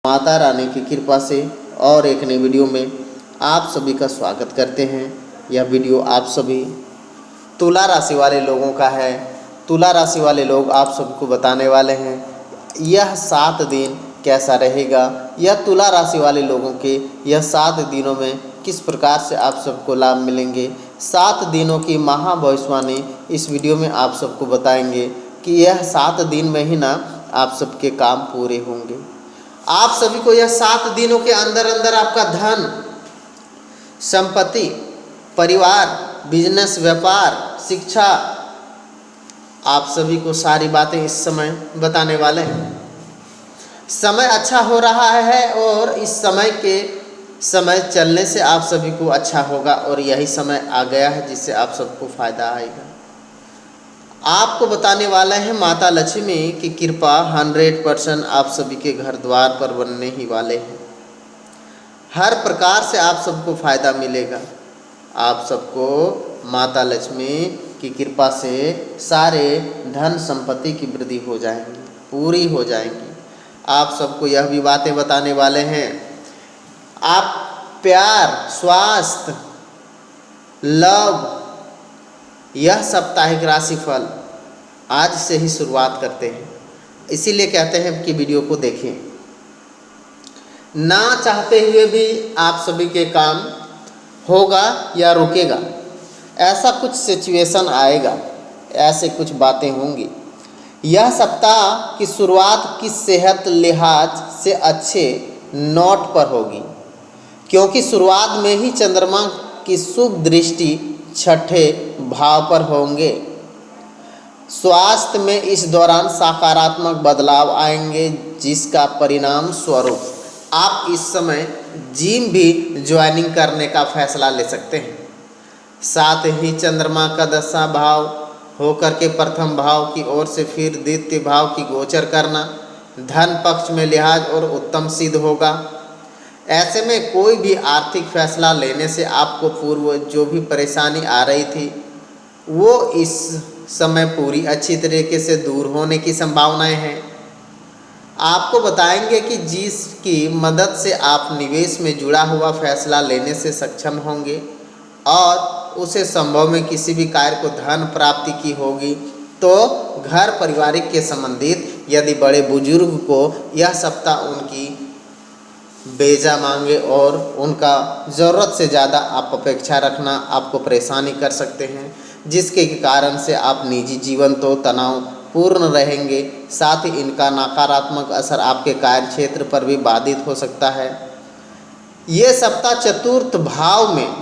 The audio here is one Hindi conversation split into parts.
माता रानी की कृपा से और एक नई वीडियो में आप सभी का स्वागत करते हैं। यह वीडियो आप सभी तुला राशि वाले लोगों का है। तुला राशि वाले लोग आप सबको बताने वाले हैं यह 7 दिन कैसा रहेगा, यह तुला राशि वाले लोगों के यह 7 दिनों में किस प्रकार से आप सबको लाभ मिलेंगे। 7 दिनों की महा भविष्यवाणी इस वीडियो में आप सबको बताएंगे कि यह 7 दिन में ही ना आप सबके काम पूरे होंगे। आप सभी को यह 7 दिनों के अंदर अंदर आपका धन, संपत्ति, परिवार, बिजनेस, व्यापार, शिक्षा, आप सभी को सारी बातें इस समय बताने वाले हैं। समय अच्छा हो रहा है और इस समय चलने से आप सभी को अच्छा होगा और यही समय आ गया है जिससे आप सबको फायदा आएगा। आपको बताने वाला है माता लक्ष्मी की कृपा 100% आप सभी के घर द्वार पर बनने ही वाले हैं। हर प्रकार से आप सबको फायदा मिलेगा। आप सबको माता लक्ष्मी की कृपा से सारे धन संपत्ति की वृद्धि हो जाएंगी, पूरी हो जाएंगी। आप सबको यह भी बातें बताने वाले हैं। आप प्यार, स्वास्थ्य, लव, यह साप्ताहिक राशिफल आज से ही शुरुआत करते हैं। इसीलिए कहते हैं कि वीडियो को देखें। ना चाहते हुए भी आप सभी के काम होगा या रुकेगा, ऐसा कुछ सिचुएशन आएगा, ऐसे कुछ बातें होंगी। यह सप्ताह की शुरुआत की सेहत लिहाज से अच्छे नोट पर होगी, क्योंकि शुरुआत में ही चंद्रमा की शुभ दृष्टि 6ठे भाव पर होंगे। स्वास्थ्य में इस दौरान सकारात्मक बदलाव आएंगे, जिसका परिणाम स्वरूप आप इस समय जिम भी ज्वाइनिंग करने का फैसला ले सकते हैं। साथ ही चंद्रमा का 10वां भाव होकर के प्रथम भाव की ओर से फिर द्वितीय भाव की गोचर करना धन पक्ष में लिहाज और उत्तम सिद्ध होगा। ऐसे में कोई भी आर्थिक फैसला लेने से आपको पूर्व जो भी परेशानी आ रही थी वो इस समय पूरी अच्छी तरीके से दूर होने की संभावनाएं हैं। आपको बताएंगे कि जिसकी मदद से आप निवेश में जुड़ा हुआ फैसला लेने से सक्षम होंगे और उसे संभव में किसी भी कार्य को धन प्राप्ति की होगी। तो घर पारिवारिक के संबंधित यदि बड़े बुजुर्ग को यह सप्ताह उनकी बेजा मांगे और उनका ज़रूरत से ज़्यादा आप अपेक्षा रखना आपको परेशानी कर सकते हैं, जिसके कारण से आप निजी जीवन तो तनाव पूर्ण रहेंगे। साथ ही इनका नकारात्मक असर आपके कार्य क्षेत्र पर भी बाधित हो सकता है। ये सप्ताह चतुर्थ भाव में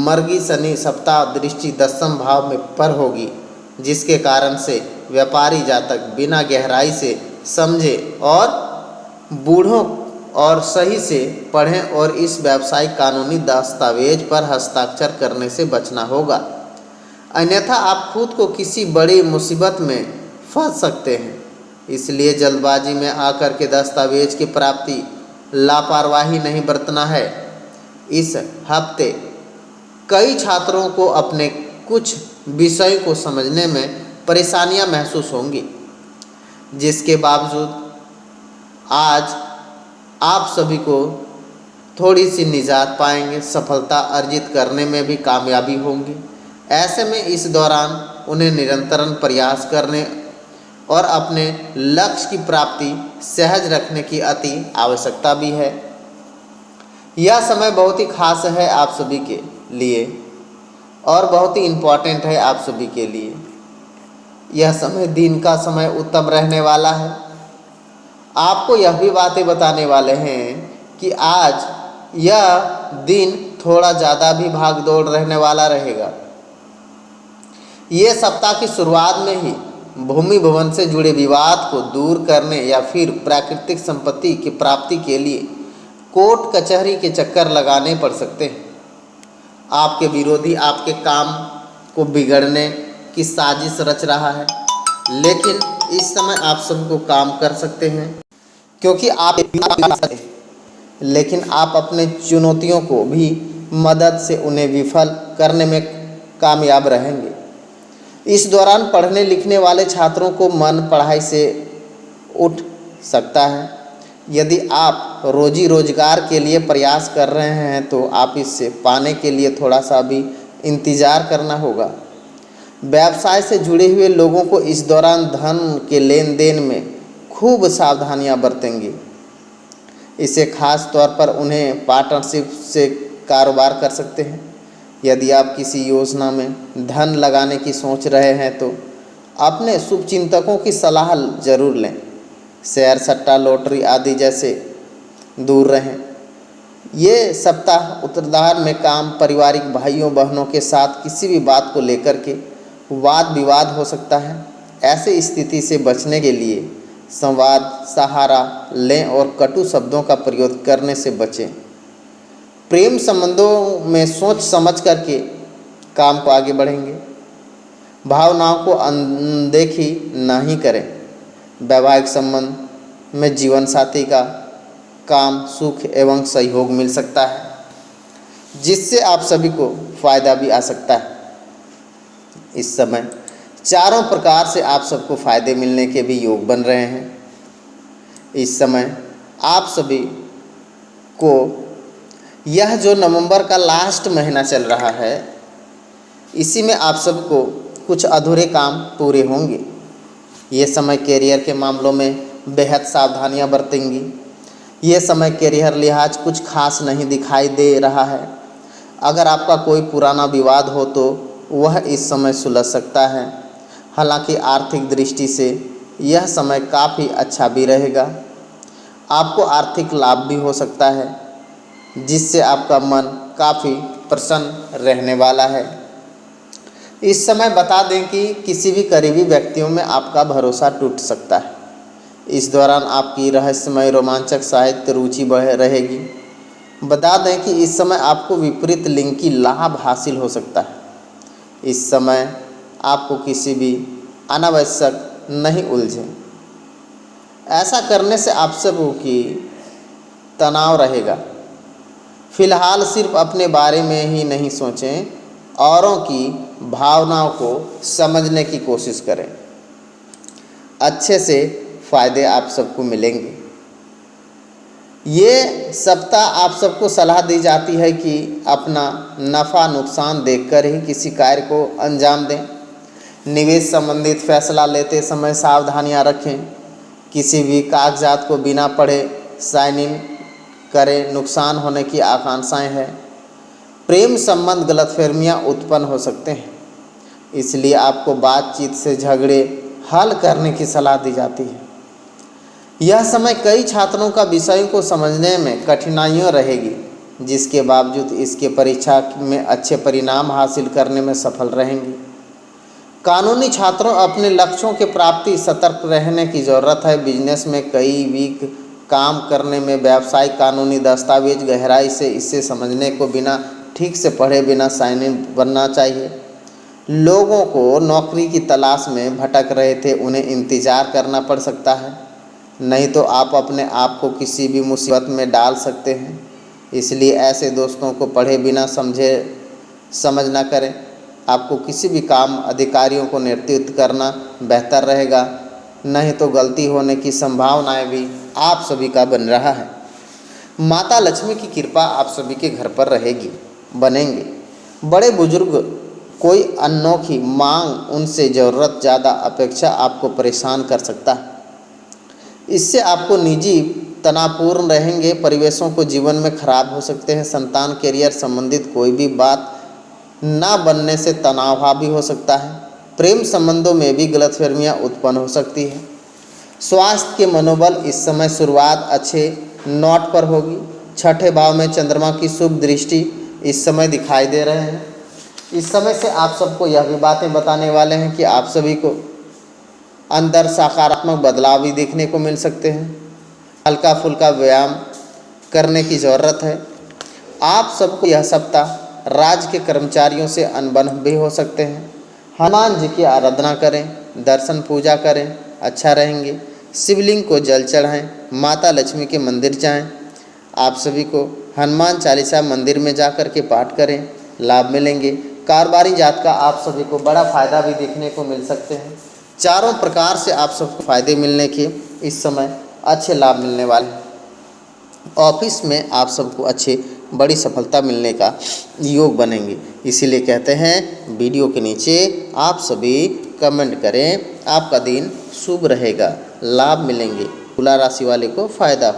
मर्गी शनि सप्ताह दृष्टि 10वें भाव में पर होगी, जिसके कारण से व्यापारी जातक बिना गहराई से समझे और बूढ़ों और सही से पढ़ें और इस व्यावसायिक कानूनी दस्तावेज पर हस्ताक्षर करने से बचना होगा, अन्यथा आप खुद को किसी बड़ी मुसीबत में फंस सकते हैं। इसलिए जल्दबाजी में आकर के दस्तावेज की प्राप्ति लापरवाही नहीं बरतना है। इस हफ्ते कई छात्रों को अपने कुछ विषयों को समझने में परेशानियां महसूस होंगी, जिसके बावजूद आज आप सभी को थोड़ी सी निजात पाएंगे, सफलता अर्जित करने में भी कामयाबी होंगी। ऐसे में इस दौरान उन्हें निरंतर प्रयास करने और अपने लक्ष्य की प्राप्ति सहज रखने की अति आवश्यकता भी है। यह समय बहुत ही खास है आप सभी के लिए और बहुत ही इम्पोर्टेंट है आप सभी के लिए। यह समय दिन का समय उत्तम रहने वाला है। आपको यह भी बातें बताने वाले हैं कि आज यह दिन थोड़ा ज़्यादा भी भाग दौड़ रहने वाला रहेगा। ये सप्ताह की शुरुआत में ही भूमि भवन से जुड़े विवाद को दूर करने या फिर प्राकृतिक संपत्ति की प्राप्ति के लिए कोर्ट कचहरी के चक्कर लगाने पड़ सकते हैं। आपके विरोधी आपके काम को बिगड़ने की साजिश रच रहा है, लेकिन इस समय आप सबको काम कर सकते हैं, क्योंकि आप लेकिन आप अपने चुनौतियों को भी मदद से उन्हें विफल करने में कामयाब रहेंगे। इस दौरान पढ़ने लिखने वाले छात्रों को मन पढ़ाई से उठ सकता है। यदि आप रोजी रोजगार के लिए प्रयास कर रहे हैं तो आप इससे पाने के लिए थोड़ा सा भी इंतज़ार करना होगा। व्यवसाय से जुड़े हुए लोगों को इस दौरान धन के लेन देन में खूब सावधानियां बरतेंगी। इसे खास तौर पर उन्हें पार्टनरशिप से कारोबार कर सकते हैं। यदि आप किसी योजना में धन लगाने की सोच रहे हैं तो अपने शुभचिंतकों की सलाह जरूर लें। शेयर सट्टा लॉटरी आदि जैसे दूर रहें। ये सप्ताह उत्तरार्ध में काम, पारिवारिक भाइयों बहनों के साथ किसी भी बात को लेकर के वाद विवाद हो सकता है। ऐसे स्थिति से बचने के लिए संवाद सहारा लें और कटु शब्दों का प्रयोग करने से बचें। प्रेम संबंधों में सोच समझ करके काम को आगे बढ़ेंगे। भावनाओं को अनदेखी नहीं करें। वैवाहिक संबंध में जीवन साथी का काम, सुख एवं सहयोग मिल सकता है, जिससे आप सभी को फायदा भी आ सकता है। इस समय चारों प्रकार से आप सबको फायदे मिलने के भी योग बन रहे हैं। इस समय आप सभी को यह जो नवंबर का लास्ट महीना चल रहा है, इसी में आप सबको कुछ अधूरे काम पूरे होंगे। ये समय कैरियर के मामलों में बेहद सावधानियां बरतेंगी। ये समय कैरियर लिहाज कुछ खास नहीं दिखाई दे रहा है। अगर आपका कोई पुराना विवाद हो तो वह इस समय सुलझ सकता है। हालांकि आर्थिक दृष्टि से यह समय काफ़ी अच्छा भी रहेगा। आपको आर्थिक लाभ भी हो सकता है, जिससे आपका मन काफ़ी प्रसन्न रहने वाला है। इस समय बता दें कि किसी भी करीबी व्यक्तियों में आपका भरोसा टूट सकता है। इस दौरान आपकी रहस्यमय रोमांचक साहित्य रुचि बढ़ रहेगी। बता दें कि इस समय आपको विपरीत लिंग की लाभ हासिल हो सकता है। इस समय आपको किसी भी अनावश्यक नहीं उलझें। ऐसा करने से आप सबों की तनाव रहेगा। फिलहाल सिर्फ अपने बारे में ही नहीं सोचें, औरों की भावनाओं को समझने की कोशिश करें। अच्छे से फायदे आप सबको मिलेंगे। ये सप्ताह आप सबको सलाह दी जाती है कि अपना नफ़ा नुकसान देखकर ही किसी कार्य को अंजाम दें। निवेश संबंधित फैसला लेते समय सावधानियां रखें। किसी भी कागजात को बिना पढ़े साइन इन करें, नुकसान होने की आशंकाएं हैं। प्रेम संबंध गलतफहमियां उत्पन्न हो सकते हैं, इसलिए आपको बातचीत से झगड़े हल करने की सलाह दी जाती है। यह समय कई छात्रों का विषयों को समझने में कठिनाइयां रहेगी, जिसके बावजूद इसके परीक्षा में अच्छे परिणाम हासिल करने में सफल रहेंगे। कानूनी छात्रों अपने लक्ष्यों के प्राप्ति सतर्क रहने की ज़रूरत है। बिजनेस में कई वीक काम करने में व्यावसायिक कानूनी दस्तावेज गहराई से इसे समझने को बिना ठीक से पढ़े बिना साइन इन बनना चाहिए। लोगों को नौकरी की तलाश में भटक रहे थे, उन्हें इंतज़ार करना पड़ सकता है, नहीं तो आप अपने आप को किसी भी मुसीबत में डाल सकते हैं। इसलिए ऐसे दोस्तों को पढ़े बिना समझे समझ ना करें। आपको किसी भी काम अधिकारियों को नेतृत्व करना बेहतर रहेगा, नहीं तो गलती होने की संभावनाएं भी आप सभी का बन रहा है। माता लक्ष्मी की कृपा आप सभी के घर पर रहेगी, बनेंगे। बड़े बुजुर्ग कोई अनोखी मांग, उनसे ज़रूरत ज़्यादा अपेक्षा आपको परेशान कर सकता है। इससे आपको निजी तनावपूर्ण रहेंगे। परिवेशों को जीवन में खराब हो सकते हैं। संतान कैरियर संबंधित कोई भी बात ना बनने से तनाव हावी हो सकता है। प्रेम संबंधों में भी गलतफहमियां उत्पन्न हो सकती है। स्वास्थ्य के मनोबल इस समय शुरुआत अच्छे नोट पर होगी। छठे भाव में चंद्रमा की शुभ दृष्टि इस समय दिखाई दे रहे हैं। इस समय से आप सबको यह भी बातें बताने वाले हैं कि आप सभी को अंदर सकारात्मक बदलाव भी देखने को मिल सकते हैं। हल्का फुल्का व्यायाम करने की ज़रूरत है। आप सबको यह सप्ताह राज्य के कर्मचारियों से अनबन भी हो सकते हैं। हनुमान जी की आराधना करें, दर्शन पूजा करें, अच्छा रहेंगे। शिवलिंग को जल चढ़ाएं, माता लक्ष्मी के मंदिर जाएं। आप सभी को हनुमान चालीसा मंदिर में जाकर के पाठ करें, लाभ मिलेंगे। कारोबारी जात का आप सभी को बड़ा फ़ायदा भी देखने को मिल सकते हैं। चारों प्रकार से आप सबको फ़ायदे मिलने के इस समय अच्छे लाभ मिलने वाले हैं। ऑफिस में आप सबको अच्छी बड़ी सफलता मिलने का योग बनेंगे। इसीलिए कहते हैं वीडियो के नीचे आप सभी कमेंट करें, आपका दिन शुभ रहेगा, लाभ मिलेंगे, तुला राशि वाले को फायदा